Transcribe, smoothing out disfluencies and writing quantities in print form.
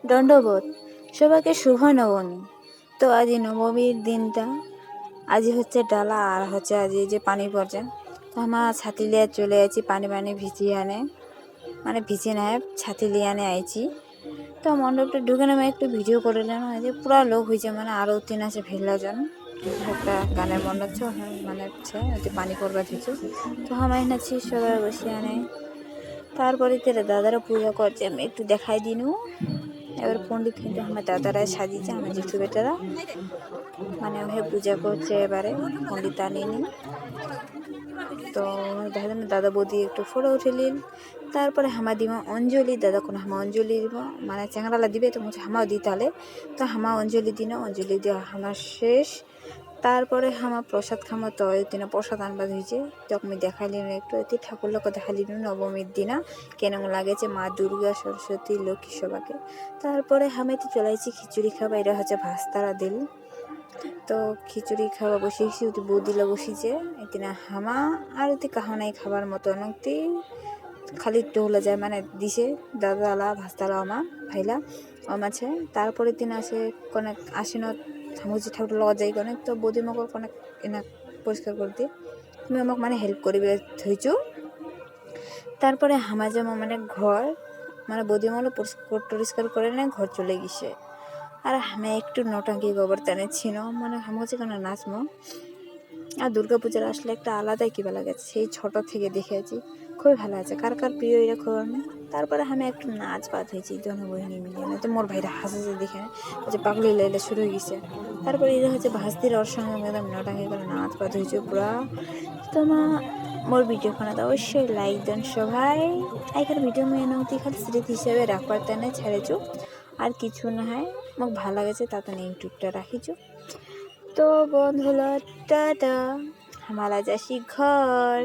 দণ্ডবোধ। সবাইকে শুভ নবমী। তো আজ নবমীর দিনটা, আজ হচ্ছে ডালা আর হচ্ছে আজ যে পানি পড়ছে। তো আমার ছাতি লিয়ে চলে আছি, পানি ভিজিয়ে আনে, মানে ভিজিয়ে নেয় ছাতি লিয়ে আনে আইছি। তো মণ্ডপটা ঢুকে নেমে একটু ভিডিও করে নিলাম। যে পুরা লোক হয়েছে, মানে আরও 3 আছে ভেলাজন একটা গানের মণ্ডপ মানে হচ্ছে ওতে পানি পড়বা দিচ্ছে। তো আমি নাছি সবাই বসে আনে। তারপরে তেরা দাদারা পূজা করছে, আমি একটু দেখাই দিনু। এবার পণ্ডিত কিন্তু আমার দাদারাই সাজিয়েছে, আমার জেঠু বেটারা মানে ওহে পূজা করছে। এবারে পণ্ডিত আনিনি। তো দাদা বৌদি একটু ফটো উঠেলিল। তারপরে হামা দিব অঞ্জলি, দাদা কোনো হামা অঞ্জলি দিব, মানে চ্যাংড়ালা দিবে তো মুছে হামাও দিই তাহলে। তো হামা অঞ্জলি দিন, অঞ্জলি দেওয়া আমার শেষ। তারপরে হামা প্রসাদ খামো, তো দিন প্রসাদ আনবা হয়েছে। তো আমি দেখাইলি একটু এটি ঠাকুর লোক দেখাইলি নবমীর দিনা কেন লাগেছে মা দুর্গা, সরস্বতী, লক্ষ্মী সবাকে। তারপরে আমি তো চলাইছি খিচুড়ি খাবা, এটা হচ্ছে ভাস্তারা দিল। তো খিচুড়ি খাওয়া বসিয়েছি, ওটি বৌদিলা বসিয়েছে এদিন হামা আর ওটি কাহা নাই খাবার মতো অনেকটি খালি টোলা যায়, মানে দিছে দাদালা ভাস্তালা আমা ভাইলা আছে। তারপরে দিন আসে কনেক আসিন মুজি ঠাকুর লগা যাই কনেক, তো বৌদি মগর কনেক এনা পরিষ্কার করে দিই, তুমি আমাকে মানে হেল্প করিবে ধুইছু। তারপরে হামা যাবো মানে ঘর, মানে বৌদি মলো পরিষ্কার করে নেয়, ঘর চলে গেছে। আর আমি একটু নটাঙ্কি গোবর টানেছিল, মানে আমি হচ্ছে কেন নাচবো। আর দুর্গা পূজার আসলে একটা আলাদাই কী ভালো গেছে, সেই ছোটো থেকে দেখেছি, খুবই ভালো আছে। কার কার প্রিয় এটা খবর নেই। তারপরে আমি একটু নাচ বাদ হয়েছি জনবহিনী মিলিয়ে, না তো মোর ভাইরা হাসে দেখে যে পাগলি লাইলে শুরু হয়ে গেছে। তারপরে এটা হচ্ছে ভাস্তির ওর সঙ্গে একদম নটাঙ্কি করে নাচ বাদ হয়েছে পুরা। তোমার মোর ভিডিওখানে তো অবশ্যই লাইক দেন সবাই। এখানে ভিডিও মেয়ে নতি খালি স্মৃতি হিসেবে রাখবার তেনে ছেড়েছো, আর কিছু না হয় মোক ভালো লাগেছে তাতে ইউটিউবটা রাখিছো। তো বন্ধুরা টাটা, হামারা যাসি ঘর।